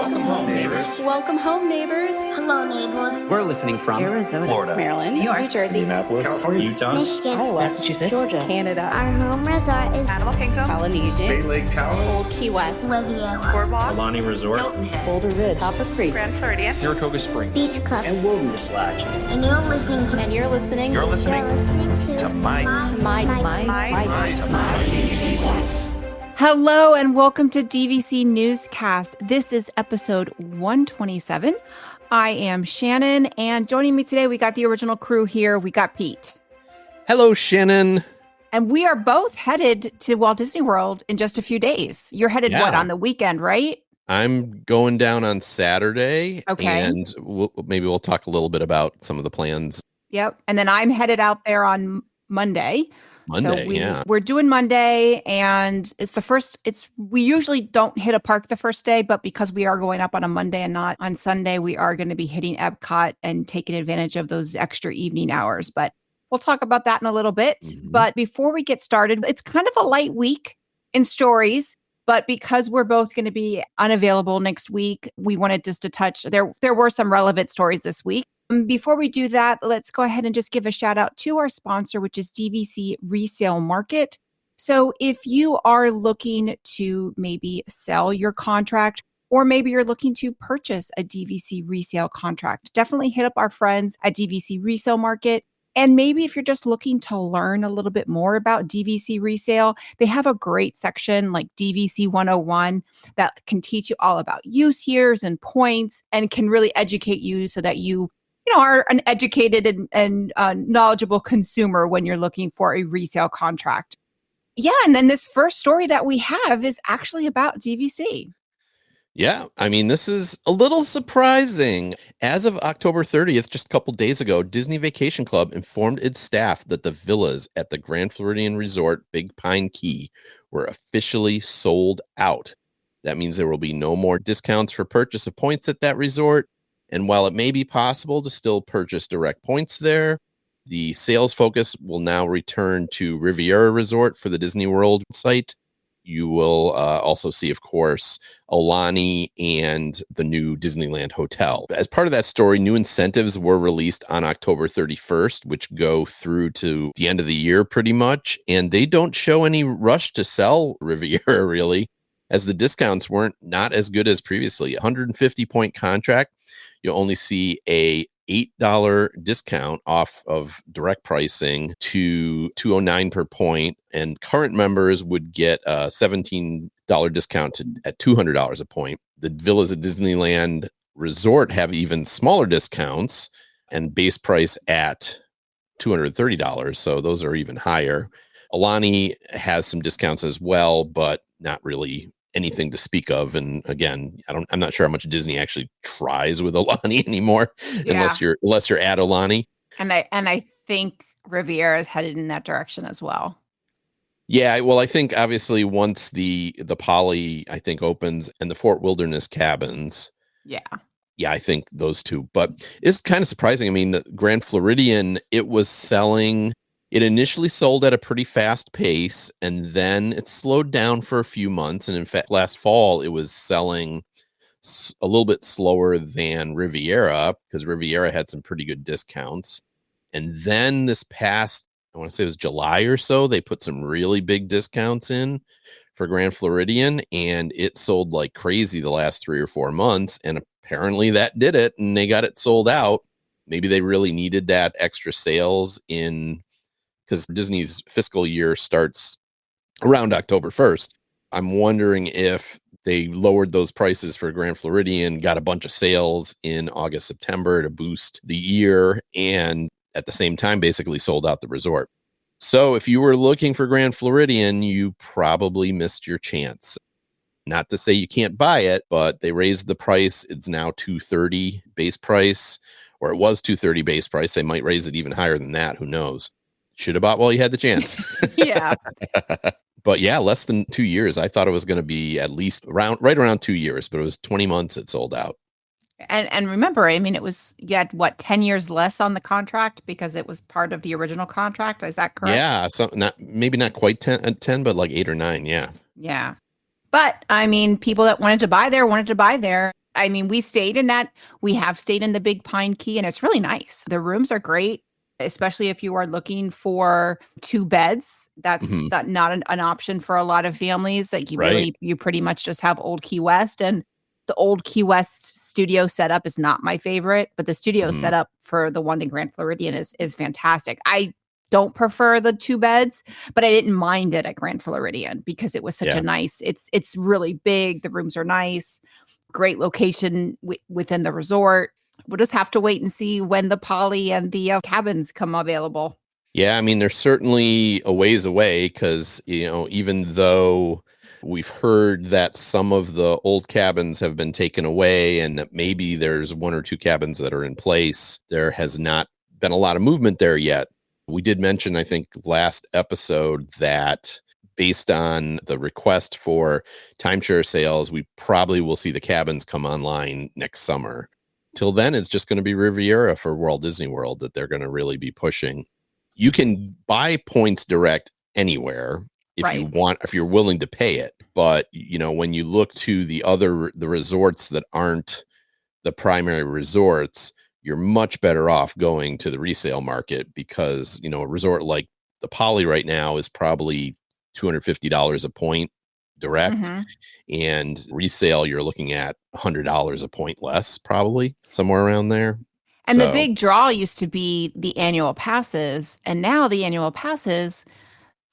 Welcome home, neighbors. Welcome home, neighbors. Hello, neighbors. We're listening from Arizona, Florida, Maryland, New York, New Jersey, Indianapolis, California, Utah, Michigan. Iowa, Massachusetts, Georgia, Canada, Our home resort is Animal Kingdom, Polynesian, Bay Lake Tower, Old Key West, Riviera, Boardwalk, Alani Resort, Hilton Head, Boulder Ridge, Copper Creek, Grand Floridian, Saratoga Springs, Beach Club. and Wilderness Lodge. And you're listening to and you're listening You're listening to my DVC Points. Hello and welcome to DVC Newscast. This is episode 127. I am Shannon, and joining me today, we got the original crew here. We got Pete. Hello, Shannon. And we are both headed to Walt Disney World in just a few days. You're headed, on the weekend, right? I'm going down on Saturday. Okay. And maybe we'll talk a little bit about some of the plans. Yep. And then I'm headed out there on Monday. We're doing Monday, and we usually don't hit a park the first day, but because we are going up on a Monday and not on Sunday, we are going to be hitting Epcot and taking advantage of those extra evening hours. But we'll talk about that in a little bit. Mm-hmm. But before we get started, it's kind of a light week in stories, but because we're both going to be unavailable next week, we wanted just to touch, there were some relevant stories this week. Before we do that, let's go ahead and just give a shout out to our sponsor, which is DVC Resale Market. So if you are looking to maybe sell your contract, or maybe you're looking to purchase a DVC resale contract, definitely hit up our friends at DVC Resale Market. And maybe if you're just looking to learn a little bit more about DVC resale, they have a great section like DVC 101 that can teach you all about use years and points and can really educate you so that you are an educated and knowledgeable consumer when you're looking for a resale contract. Yeah, and then this first story that we have is actually about DVC. Yeah, I mean, this is a little surprising. As of October 30th, just a couple days ago, Disney Vacation Club informed its staff that the villas at the Grand Floridian Resort, Big Pine Key, were officially sold out. That means there will be no more discounts for purchase of points at that resort. And while it may be possible to still purchase direct points there, the sales focus will now return to Riviera Resort for the Disney World site. You will also see, of course, Alani and the new Disneyland Hotel. As part of that story, new incentives were released on October 31st, which go through to the end of the year pretty much. And they don't show any rush to sell Riviera, really, as the discounts weren't not as good as previously. 150-point contract. You'll only see a $8 discount off of direct pricing to $209 per point, and current members would get a $17 discount at $200 a point. The villas at Disneyland Resort have even smaller discounts and base price at $230, so those are even higher. Alani has some discounts as well, but not really anything to speak of. And again, I'm not sure how much Disney actually tries with Alani anymore, unless you're at Alani. And I think Riviera is headed in that direction as well. Yeah, well, I think obviously once the Poly, I think, opens and the Fort Wilderness cabins. Yeah, I think those two. But it's kind of surprising. I mean, the Grand Floridian, it initially sold at a pretty fast pace, and then it slowed down for a few months. And in fact, last fall, it was selling a little bit slower than Riviera because Riviera had some pretty good discounts. And then this past, I want to say it was July or so, they put some really big discounts in for Grand Floridian, and it sold like crazy the last 3 or 4 months. And apparently that did it, and they got it sold out. Maybe they really needed that extra sales because Disney's fiscal year starts around October 1st. I'm wondering if they lowered those prices for Grand Floridian, got a bunch of sales in August, September to boost the year, and at the same time basically sold out the resort. So if you were looking for Grand Floridian, you probably missed your chance. Not to say you can't buy it, but they raised the price. It's now $230 base price, or it was $230 base price. They might raise it even higher than that. Who knows? Should have bought while you had the chance. Yeah. But yeah, less than 2 years. I thought it was going to be at least right around 2 years, but it was 20 months it sold out. And remember, I mean, you had 10 years less on the contract because it was part of the original contract. Is that correct? Yeah. So maybe not quite 10, but like 8 or 9. Yeah. Yeah. But I mean, people that wanted to buy there. I mean, we have stayed in the Big Pine Key, and it's really nice. The rooms are great, especially if you are looking for 2 beds. That's Mhm. not an option for a lot of families. Like Right. you pretty much just have Old Key West, and the Old Key West studio setup is not my favorite, but the studio Mhm. setup for the one in Grand Floridian is fantastic. I don't prefer the 2 beds, but I didn't mind it at Grand Floridian because it was such Yeah. a nice, it's really big. The rooms are nice, great location within the resort. We'll just have to wait and see when the poly and the cabins come available. Yeah, I mean, they're certainly a ways away because, even though we've heard that some of the old cabins have been taken away and that maybe there's 1 or 2 cabins that are in place, there has not been a lot of movement there yet. We did mention, I think, last episode that based on the request for timeshare sales, we probably will see the cabins come online next summer. Till then, it's just going to be Riviera for Walt Disney World that they're going to really be pushing. You can buy points direct anywhere if you Right. want, if you're willing to pay it. But, when you look to the resorts that aren't the primary resorts, you're much better off going to the resale market because, a resort like the Poly right now is probably $250 a point direct, Mhm. and resale you're looking at $100 a point less, probably somewhere around there. And the So big draw used to be the annual passes, and now the annual passes,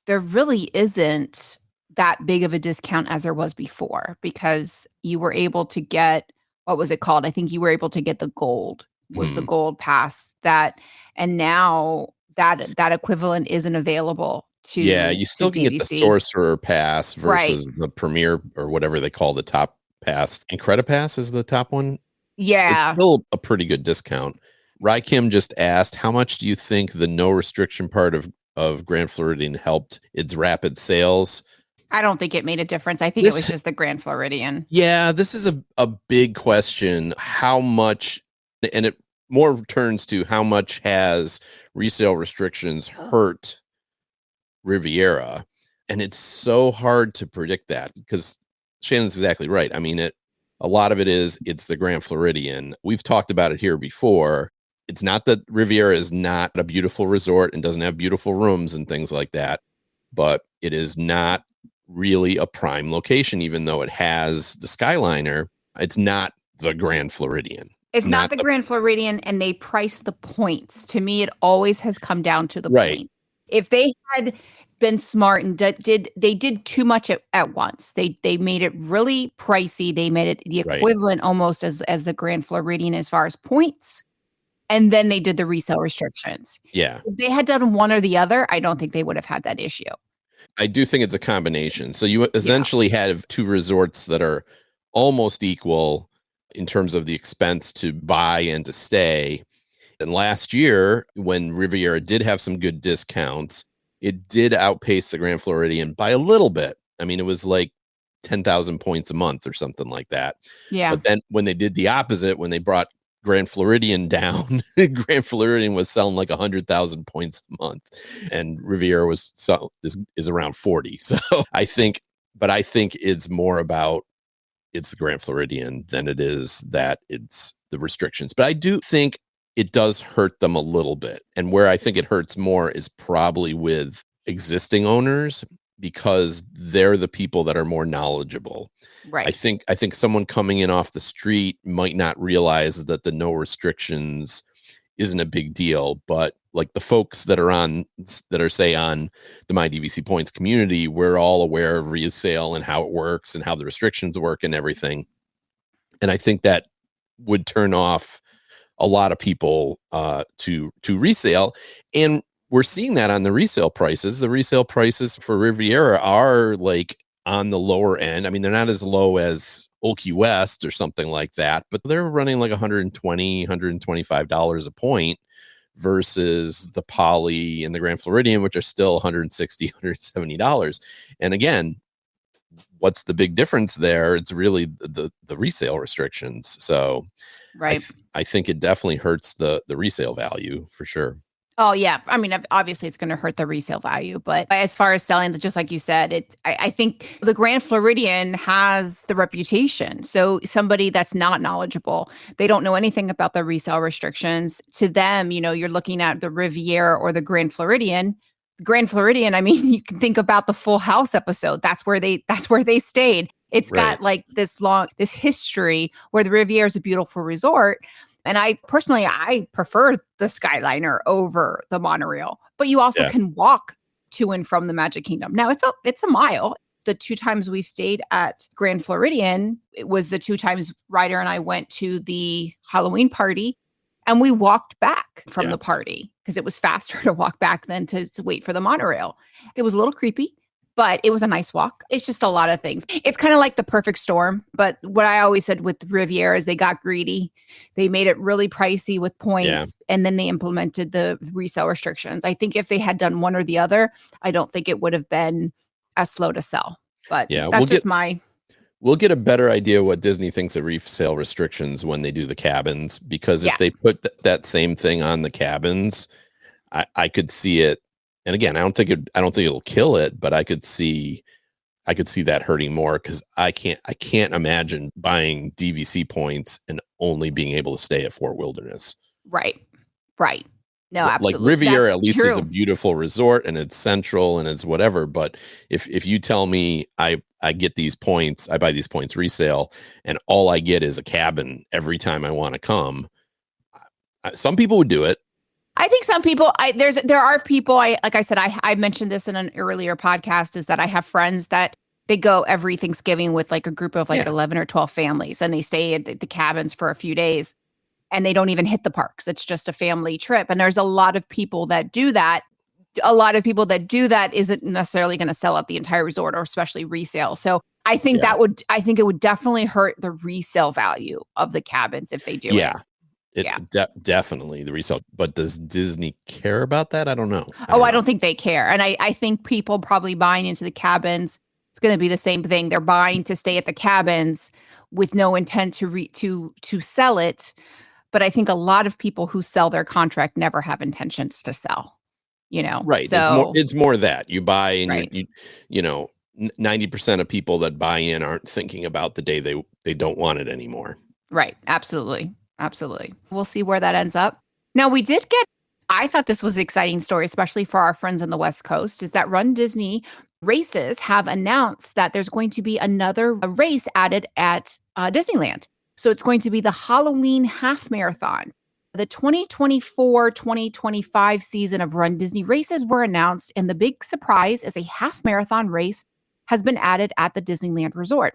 there really isn't that big of a discount as there was before because you were able to get, what was it called? I think you were able to get the gold, was the mhm. gold pass, and now that equivalent isn't available Yeah, to you still can get the DVC. sorcerer pass Right. versus the premier or whatever they call the top pass. And Pass is the top one. It's Yeah. still a pretty good discount. Rai Kim just asked, how much do you think the no restriction part of Grand Floridian helped its rapid sales? I don't think it made a difference. I think it was This just the Grand Floridian. Yeah, this is a big question. How much, and it more turns to how much has resale restrictions hurt Riviera? And it's so hard to predict that because Shannon's exactly right. I mean, a lot of it's the Grand Floridian. We've talked about it here before. It's not that Riviera is not a beautiful resort and doesn't have beautiful rooms and things like that, but it is not really a prime location, even though it has the Skyliner. It's not the Grand Floridian. It's not Not the the Grand Floridian, and they price the points. To me, it always has come down to the right. point. If they had been smart and did too much at once. They made it really pricey. They made it the Right. equivalent almost as the Grand Floridian as far as points, and then they did the resale restrictions. Yeah. If they had done one or the other, I don't think they would have had that issue. I do think it's a combination. So you Yeah. essentially have 2 resorts that are almost equal in terms of the expense to buy and to stay. And last year, when Riviera did have some good discounts, it did outpace the Grand Floridian by a little bit. I mean, it was like 10,000 points a month or something like that. Yeah. But then when they did the opposite, when they brought Grand Floridian down, Grand Floridian was selling like 100,000 points a month, and Riviera is around 40. So I think it's more about it's the Grand Floridian than it is that it's the restrictions. But I do think it does hurt them a little bit, and where I think it hurts more is probably with existing owners because they're the people that are more knowledgeable. Right. I think someone coming in off the street might not realize that the no restrictions isn't a big deal, but like the folks that are say on the My DVC Points community, we're all aware of resale and how it works and how the restrictions work and everything. And I think that would turn off a lot of people to resale, and we're seeing that on the resale prices. The resale prices for Riviera are like on the lower end. I mean, they're not as low as Old Key West or something like that, but they're running like $120, $125 a point versus the Poly and the Grand Floridian, which are still $160, $170. And again, what's the big difference there? It's really the resale restrictions. So Right. I think it definitely hurts the resale value for sure. Oh yeah. I mean, obviously it's going to hurt the resale value, but as far as selling, just like you said, I think the Grand Floridian has the reputation. So somebody that's not knowledgeable, they don't know anything about the resale restrictions. To them, you're looking at the Riviera or the Grand Floridian. Grand Floridian, I mean, you can think about the Full House episode. That's where they stayed. It's Right. got like this history where the Riviera is a beautiful resort. And I prefer the Skyliner over the monorail, but you also Yeah. can walk to and from the Magic Kingdom. Now it's a mile. The 2 times we stayed at Grand Floridian, it was the 2 times Ryder and I went to the Halloween party, and we walked back from Yeah. the party because it was faster to walk back than to wait for the monorail. It was a little creepy, but it was a nice walk. It's just a lot of things. It's kind of like the perfect storm. But what I always said with Riviera is they got greedy. They made it really pricey with points, Yeah. and then they implemented the resale restrictions. I think if they had done one or the other, I don't think it would have been as slow to sell. But Yeah, that's just my... We'll get a better idea what Disney thinks of resale restrictions when they do the cabins, because Yeah. if they put that same thing on the cabins, I could see it. And again, I don't think it'll kill it, but I could see that hurting more, because I can't imagine buying DVC points and only being able to stay at Fort Wilderness. Right. No, Like absolutely. Riviera That's at least is a true. beautiful resort and it's central and it's whatever. But if you tell me I get these points, I buy these points resale, and all I get is a cabin every time I want to come, some people would do it. I think some people, there are people, like I said, I mentioned this in an earlier podcast, is that I have friends that they go every Thanksgiving with like a group of like Yeah. 11 or 12 families, and they stay at the cabins for a few days, and they don't even hit the parks. It's just a family trip. And there's a lot of people that do that. A lot of people that do that isn't necessarily going to sell out the entire resort, or especially resale. So I think Yeah. it would definitely hurt the resale value of the cabins if they do Yeah. it. Yeah. Definitely the resale. But does Disney care about that? I don't know. I don't think they care. And I think people probably buying into the cabins, it's going to be the same thing. They're buying to stay at the cabins with no intent to sell it. But I think a lot of people who sell their contract never have intentions to sell, Right. So, It's more that you buy, and Right. you know, 90% of people that buy in aren't thinking about the day they don't want it anymore. right. Absolutely. We'll see where that ends up. Now, I thought this was an exciting story, especially for our friends on the West Coast, is that RunDisney races have announced that there's going to be another race added at Disneyland. So it's going to be the Halloween Half Marathon. The 2024-2025 season of RunDisney races were announced, and the big surprise is a half marathon race has been added at the Disneyland Resort.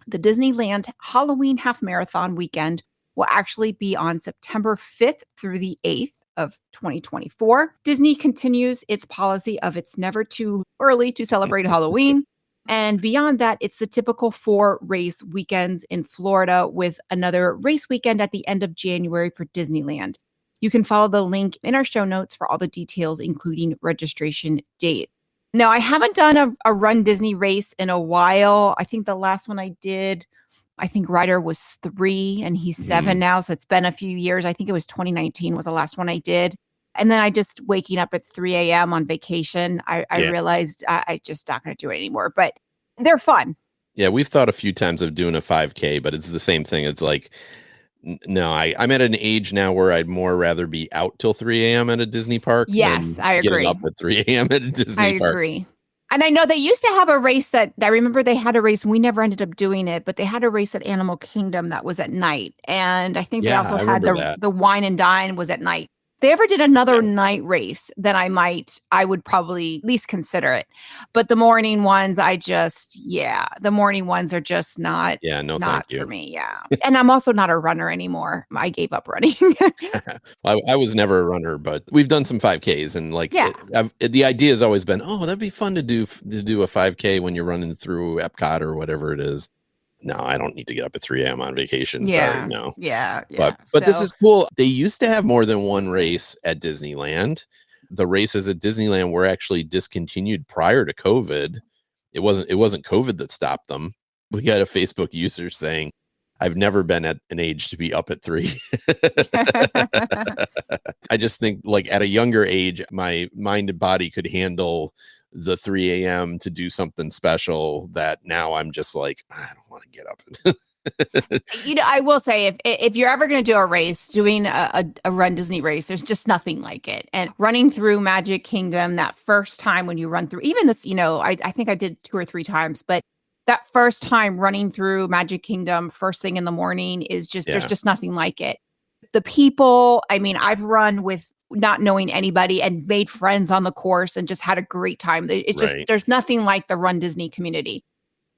The Disneyland Halloween Half Marathon weekend will actually be on September 5th through the 8th of 2024. Disney continues its policy of it's never too early to celebrate Halloween. And beyond that, it's the typical 4 race weekends in Florida, with another race weekend at the end of January for Disneyland. You can follow the link in our show notes for all the details, including registration date. Now, I haven't done a RunDisney race in a while. I think the last one I did, I think Ryder was 3 and he's 7 now. So it's been a few years. I think it was 2019 was the last one I did. And then I just waking up at 3 a.m. on vacation, I realized I just not going to do it anymore. But they're fun. Yeah, we've thought a few times of doing a 5K, but it's the same thing. It's like, no, I'm at an age now where I'd more rather be out till 3 a.m. at a Disney park. Yes, than I agree. Getting up at 3 a.m. at a Disney park. I agree. And I know they used to have a race that I remember they had a race, and we never ended up doing it, but they had a race at Animal Kingdom that was at night. And I think they also had the Wine and Dine was at night. If they ever did another night race, then I would probably at least consider it. But the morning ones, the morning ones are just not for me. Yeah. And I'm also not a runner anymore. I gave up running. I was never a runner, but we've done some 5Ks, and the idea has always been, that'd be fun to do a 5K when you're running through Epcot or whatever it is. No, I don't need to get up at 3 a.m. on vacation. Yeah. Sorry, no. Yeah. But this is cool. They used to have more than one race at Disneyland. The races at Disneyland were actually discontinued prior to COVID. It wasn't COVID that stopped them. We got a Facebook user saying, I've never been at an age to be up at 3. I just think like at a younger age, my mind and body could handle the 3 a.m. to do something special that now I'm just like, I don't want to get up. I will say if you're ever going to do a race, doing a Run Disney race, there's just nothing like it. And running through Magic Kingdom that first time when you run through, even this, I think I did 2 or 3 times, but that first time running through Magic Kingdom first thing in the morning is just, there's just nothing like it. The people, I mean, I've run with not knowing anybody and made friends on the course and just had a great time. It's just, there's nothing like the Run Disney community.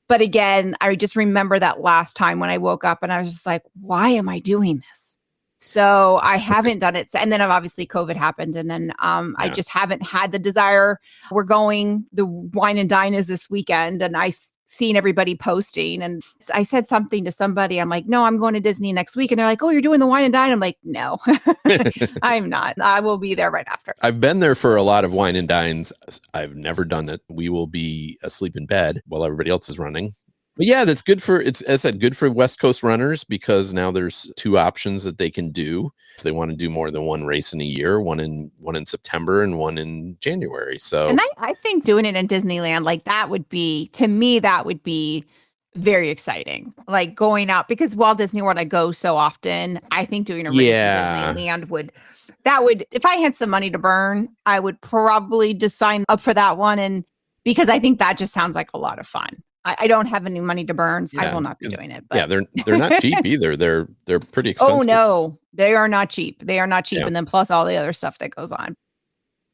But again, I just remember that last time when I woke up and I was just like, why am I doing this? So I haven't done it. And then obviously COVID happened. And then I just haven't had the desire. We're going, the Wine and Dine is this weekend. And I've seen everybody posting. And I said something to somebody. I'm like, no, I'm going to Disney next week. And they're like, oh, you're doing the Wine and Dine? I'm like, no, I'm not. I will be there right after. I've been there for a lot of Wine and Dines. I've never done it. We will be asleep in bed while everybody else is running. But yeah, that's good for, it's, as I said, good for West Coast runners because now there's 2 options that they can do if they want to do more than 1 race in a year, one in September and one in January. So, and I think doing it in Disneyland, like that would be, to me, that would be very exciting. Like going out, because Walt Disney World, I go so often. I think doing a race in Disneyland would, if I had some money to burn, I would probably just sign up for that one. And because I think that just sounds like a lot of fun. I don't have any money to burn, so I will not be doing it. But. Yeah, they're not cheap either. They're pretty expensive. Oh no, they are not cheap. They are not cheap. Yeah. And then plus all the other stuff that goes on.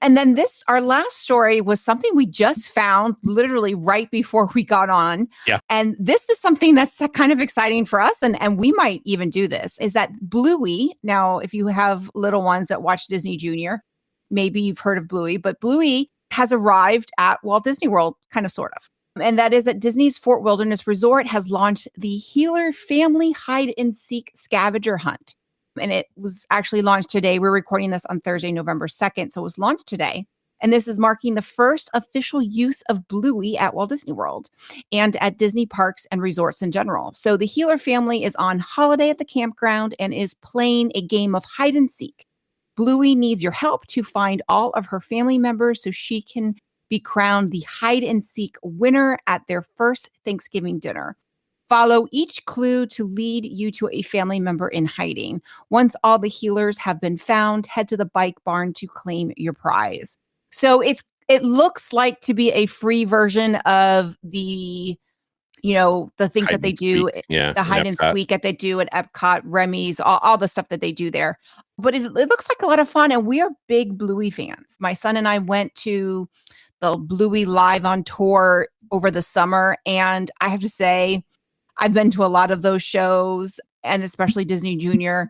And then our last story was something we just found literally right before we got on. Yeah. And this is something that's kind of exciting for us. And we might even do this, is that Bluey. Now, if you have little ones that watch Disney Junior, maybe you've heard of Bluey, but Bluey has arrived at Walt Disney World, kind of, sort of. And that is that Disney's Fort Wilderness Resort has launched the Healer Family Hide and Seek Scavenger Hunt. And it was actually launched today. We're recording this on Thursday, November 2nd. So it was launched today. And this is marking the first official use of Bluey at Walt Disney World and at Disney parks and resorts in general. So the Healer family is on holiday at the campground and is playing a game of hide and seek. Bluey needs your help to find all of her family members so she can be crowned the hide and seek winner at their first Thanksgiving dinner. Follow each clue to lead you to a family member in hiding. Once all the healers have been found, head to the bike barn to claim your prize. So it looks like to be a free version of the, the things that they do, the hide and seek that they do at Epcot, Remy's, all the stuff that they do there. But it looks like a lot of fun, and we are big Bluey fans. My son and I went to the Bluey Live on tour over the summer. And I have to say, I've been to a lot of those shows, and especially Disney Junior.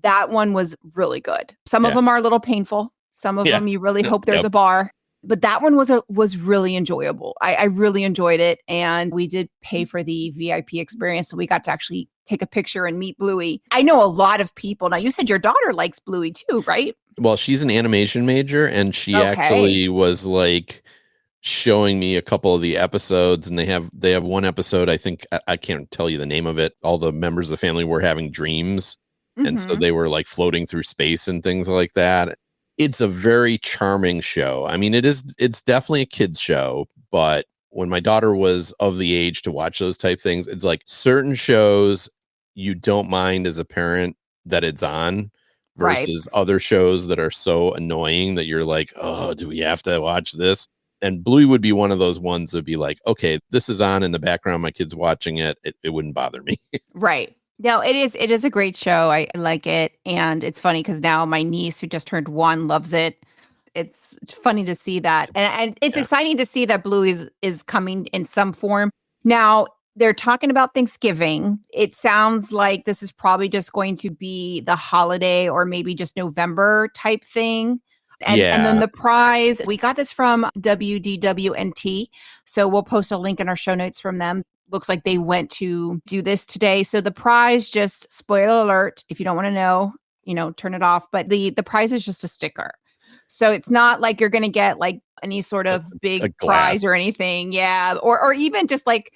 That one was really good. Some of them are a little painful. Some of them you really hope there's a bar. But that one was really enjoyable. I really enjoyed it. And we did pay for the VIP experience. So we got to actually take a picture and meet Bluey. I know a lot of people. Now, you said your daughter likes Bluey too, right? Well, she's an animation major, and she actually was like showing me a couple of the episodes, and they have one episode, I think, I can't tell you the name of it. All the members of the family were having dreams. Mm-hmm. And so they were like floating through space and things like that. It's a very charming show. I mean, it's definitely a kid's show, but when my daughter was of the age to watch those type things, it's like certain shows you don't mind as a parent that it's on versus other shows that are so annoying that you're like, oh, do we have to watch this? And Bluey would be one of those ones that'd be like, okay, this is on in the background. My kid's watching it. It wouldn't bother me. Right. No, it is a great show. I like it. And it's funny because now my niece, who just turned 1, loves it. It's funny to see that. And it's exciting to see that Bluey is coming in some form. Now, they're talking about Thanksgiving. It sounds like this is probably just going to be the holiday or maybe just November type thing. And then the prize, we got this from WDWNT. So we'll post a link in our show notes from them. Looks like they went to do this today. So the prize, just spoiler alert, if you don't want to know, turn it off. But the prize is just a sticker. So it's not like you're going to get like any sort of big prize or anything. Yeah. Or even just like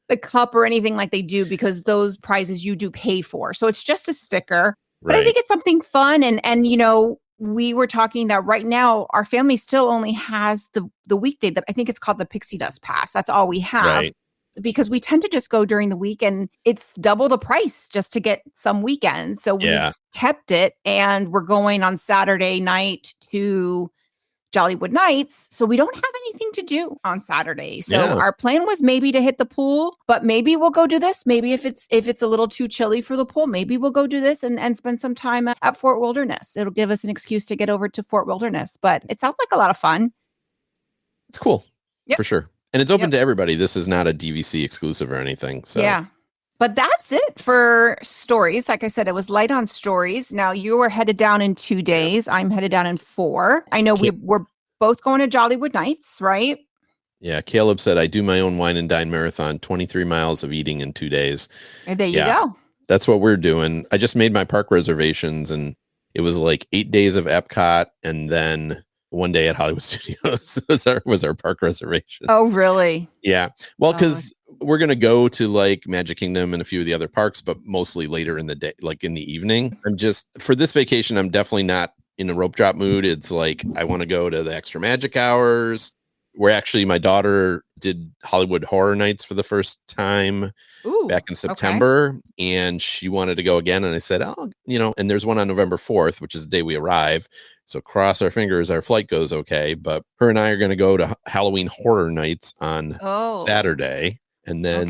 the cup or anything like they do, because those prizes you do pay for. So it's just a sticker. But I think it's something fun. And we were talking that right now our family still only has the weekday. I think it's called the Pixie Dust Pass. That's all we have. Right. Because we tend to just go during the week, and it's double the price just to get some weekends. So we've kept it, and we're going on Saturday night to Jollywood Nights. So we don't have anything to do on Saturday. So our plan was maybe to hit the pool, but maybe we'll go do this. Maybe if it's a little too chilly for the pool, maybe we'll go do this and spend some time at Fort Wilderness. It'll give us an excuse to get over to Fort Wilderness, but it sounds like a lot of fun. It's cool for sure. And it's open to everybody. This is not a DVC exclusive or anything. So yeah. But that's it for stories. Like I said, it was light on stories. Now you were headed down in 2 days. I'm headed down in 4. I know we're both going to Jollywood Nights, right? Yeah. Caleb said, I do my own wine and dine marathon, 23 miles of eating in 2 days. And there you go. That's what we're doing. I just made my park reservations, and it was like 8 days of Epcot and then 1 day at Hollywood Studios was our park reservation. Oh, really? Yeah. Well, because we're going to go to like Magic Kingdom and a few of the other parks, but mostly later in the day, like in the evening. For this vacation, I'm definitely not in a rope drop mood. It's like, I want to go to the extra magic hours. Where actually my daughter did Hollywood Horror Nights for the first time back in September, and she wanted to go again. And I said, and there's one on November 4th, which is the day we arrive. So cross our fingers, our flight goes okay. But her and I are going to go to Halloween Horror Nights on Saturday. And then,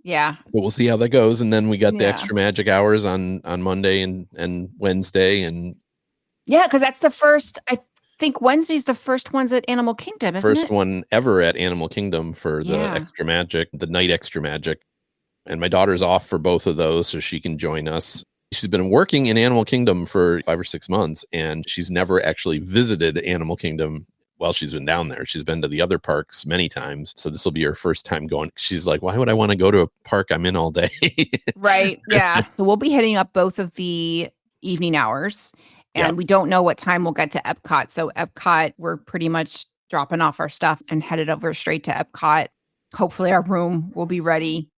so we'll see how that goes. And then we got the extra magic hours on Monday and Wednesday. And because that's the first, I think Wednesday's the first ones at Animal Kingdom, isn't it? First one ever at Animal Kingdom for the extra magic, the night extra magic. And my daughter's off for both of those, so she can join us. She's been working in Animal Kingdom for 5 or 6 months, and she's never actually visited Animal Kingdom while she's been down there. She's been to the other parks many times. So this will be her first time going. She's like, why would I want to go to a park I'm in all day? Right. Yeah. So we'll be hitting up both of the evening hours. And we don't know what time we'll get to Epcot. So Epcot, we're pretty much dropping off our stuff and headed over straight to Epcot. Hopefully our room will be ready,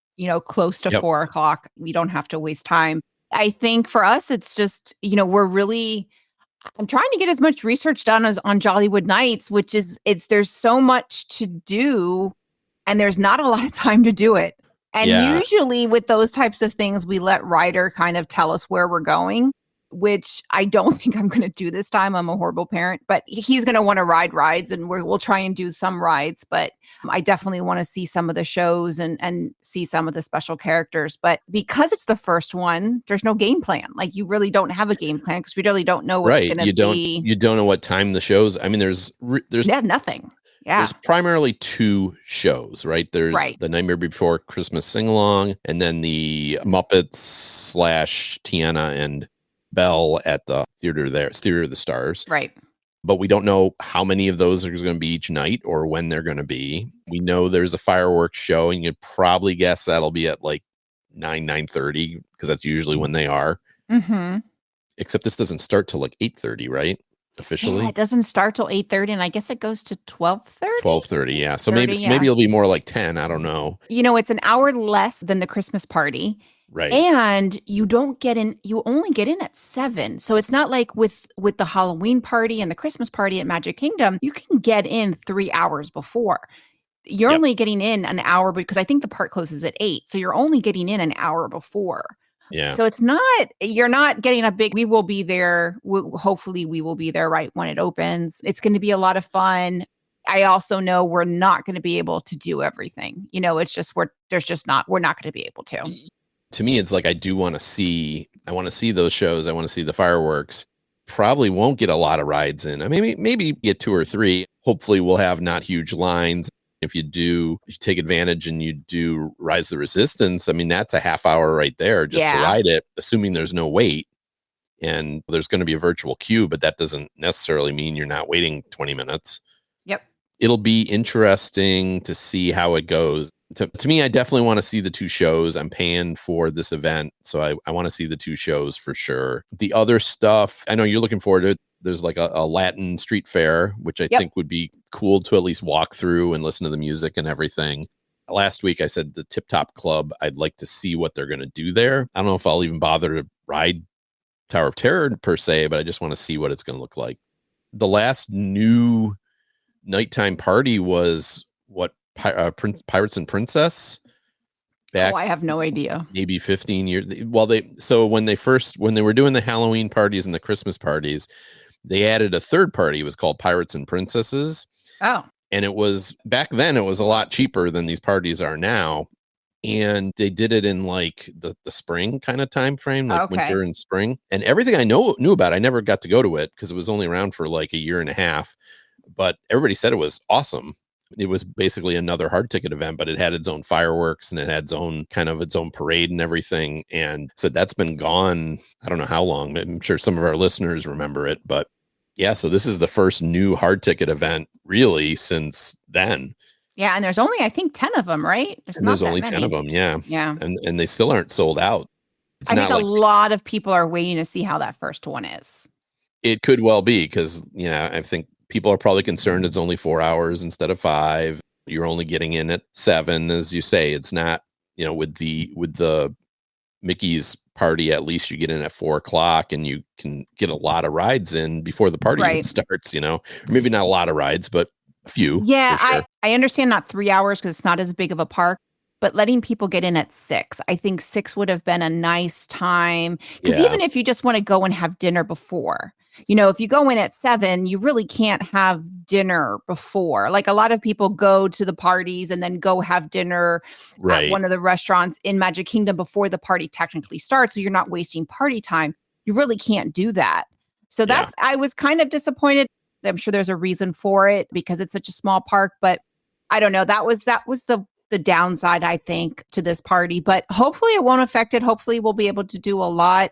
close to 4 o'clock. We don't have to waste time. I think for us, it's just, I'm trying to get as much research done as on Jollywood Nights, which is, there's so much to do and there's not a lot of time to do it. And usually with those types of things, we let Ryder kind of tell us where we're going, which I don't think I'm going to do this time. I'm a horrible parent, but he's going to want to ride rides, and we'll try and do some rides. But I definitely want to see some of the shows and see some of the special characters. But because it's the first one, there's no game plan. Like, you really don't have a game plan because we really don't know what's going to be. You don't know what time the shows. I mean, there's nothing. Yeah. There's primarily 2 shows, right? There's the Nightmare Before Christmas sing-along, and then the Muppets / Tiana and Belle at the Theater of the Stars. Right. But we don't know how many of those are going to be each night or when they're going to be. We know there's a fireworks show, and you'd probably guess that'll be at like 9:30, because that's usually when they are. Mm-hmm. Except this doesn't start till like 8:30, right? Officially. Yeah, it doesn't start till 8:30, and I guess it goes to 12:30. 12:30, yeah. So maybe it'll be more like 10. I don't know. It's an hour less than the Christmas party. Right. And you only get in at 7. So it's not like with the Halloween party and the Christmas party at Magic Kingdom, you can get in 3 hours before. You're only getting in an hour, because I think the park closes at 8. So you're only getting in an hour before. Yeah. So you're not getting we will be there. Hopefully we will be there right when it opens. It's going to be a lot of fun. I also know we're not going to be able to do everything. It's just, we're not going to be able to. To me, it's like, I want to see those shows. I want to see the fireworks. Probably won't get a lot of rides in. I mean, maybe get 2 or 3. Hopefully we'll have not huge lines. If you take advantage and you do Rise of the Resistance, I mean, that's a half hour right there just to ride it, assuming there's no wait. And there's going to be a virtual queue, but that doesn't necessarily mean you're not waiting 20 minutes. Yep. It'll be interesting to see how it goes. To me, I definitely want to see the 2 shows. I'm paying for this event, so I want to see the 2 shows for sure. The other stuff, I know you're looking forward to it. There's like a Latin street fair, which I think would be cool to at least walk through and listen to the music and everything. last week I said the Tip Top Club, I'd like to see what they're going to do there. I don't know if I'll even bother to ride Tower of Terror per se, but I just want to see what it's going to look like. The last new nighttime party was Pirates and Princess. Back, I have no idea. Maybe 15 years. Well, when they were doing the Halloween parties and the Christmas parties, they added a third party. It was called Pirates and Princesses. Oh. And it was back then, it was a lot cheaper than these parties are now. And they did it in like the spring kind of time frame, like winter and spring. And everything I knew about, I never got to go to it because it was only around for like a year and a half. But everybody said it was awesome. It was basically another hard ticket event, but it had its own fireworks and it had its own parade and everything. And so that's been gone. I don't know how long. I'm sure some of our listeners remember it, but yeah. So this is the first new hard ticket event really since then. Yeah. And there's only, I think, 10 of them, right? There's only 10 of them. Yeah. Yeah. And they still aren't sold out. I think a lot of people are waiting to see how that first one is. It could well be because, I think people are probably concerned it's only 4 hours instead of 5. You're only getting in at 7, as you say. It's not, with the Mickey's party, at least you get in at 4:00 and you can get a lot of rides in before the party even starts, maybe not a lot of rides, but a few. Yeah. Sure. I understand not 3 hours because it's not as big of a park, but letting people get in at 6, I think 6 would have been a nice time. Because even if you just want to go and have dinner before, if you go in at 7, you really can't have dinner before. Like a lot of people go to the parties and then go have dinner at one of the restaurants in Magic Kingdom before the party technically starts. So you're not wasting party time. You really can't do that. So I was kind of disappointed. I'm sure there's a reason for it because it's such a small park, but I don't know. That was the downside, I think, to this party, but hopefully it won't affect it. Hopefully we'll be able to do a lot.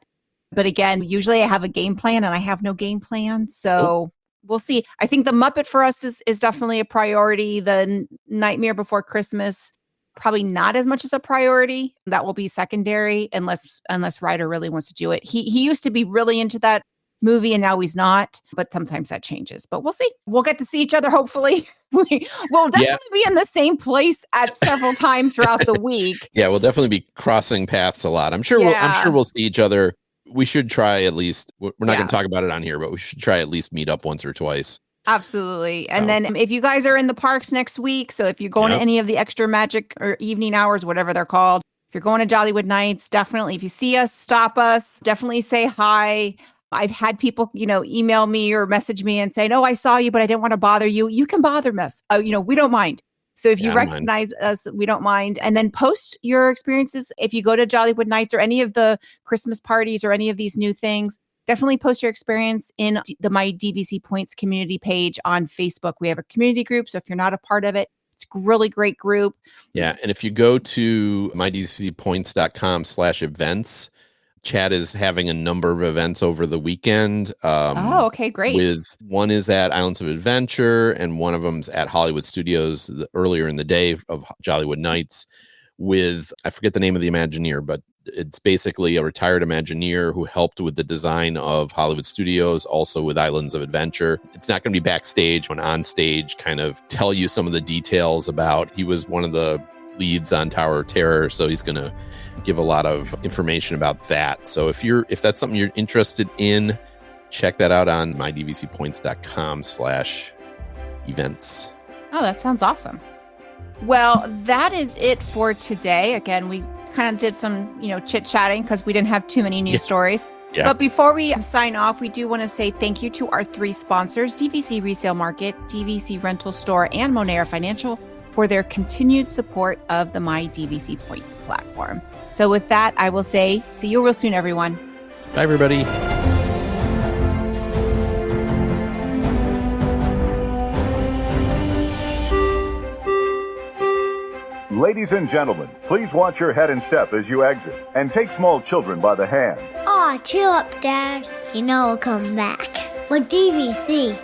But again, usually I have a game plan and I have no game plan. So we'll see. I think the Muppet for us is definitely a priority. The Nightmare Before Christmas, probably not as much as a priority. That will be secondary unless Ryder really wants to do it. He used to be really into that movie and now he's not, but sometimes that changes. But we'll see. We'll get to see each other, hopefully. We'll definitely be in the same place at several times throughout the week. Yeah, we'll definitely be crossing paths a lot. I'm sure we'll see each other. We should try at least, we're not going to talk about it on here, but we should try at least meet up once or twice. Absolutely. So. And then if you guys are in the parks next week, so if you're going to any of the extra magic or evening hours, whatever they're called, if you're going to Jollywood Nights, definitely, if you see us, stop us, definitely say hi. I've had people, email me or message me and say, "No, I saw you, but I didn't want to bother you." You can bother us. We don't mind. So if you recognize us, we don't mind. And then post your experiences. If you go to Jollywood Nights or any of the Christmas parties or any of these new things, definitely post your experience in the My DVC Points community page on Facebook. We have a community group. So if you're not a part of it, it's a really great group. Yeah. And if you go to mydvcpoints.com/events, Chad is having a number of events over the weekend. Okay, great. One is at Islands of Adventure, and one of them's at Hollywood Studios earlier in the day of Jollywood Nights with, I forget the name of the Imagineer, but it's basically a retired Imagineer who helped with the design of Hollywood Studios, also with Islands of Adventure. It's not going to be backstage, when on stage, kind of tell you some of the details about, he was one of the leads on Tower of Terror, so he's going to give a lot of information about that. So if that's something you're interested in, check that out on mydvcpoints.com/events. Oh, that sounds awesome. Well, that is it for today. Again, we kind of did some, chit-chatting because we didn't have too many news stories. Yeah. But before we sign off, we do want to say thank you to our 3 sponsors, DVC Resale Market, DVC Rental Store, and Monera Financial, for their continued support of the My DVC Points platform. So with that, I will say, see you real soon, everyone. Bye, everybody. Ladies and gentlemen, please watch your head and step as you exit, and take small children by the hand. Aw, chill up, Dad. You know I'll come back. With DVC.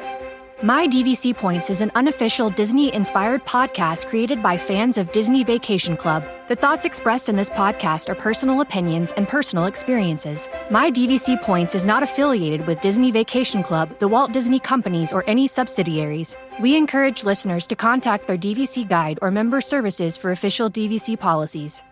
My DVC Points is an unofficial Disney-inspired podcast created by fans of Disney Vacation Club. The thoughts expressed in this podcast are personal opinions and personal experiences. My DVC Points is not affiliated with Disney Vacation Club, the Walt Disney Companies, or any subsidiaries. We encourage listeners to contact their DVC guide or member services for official DVC policies.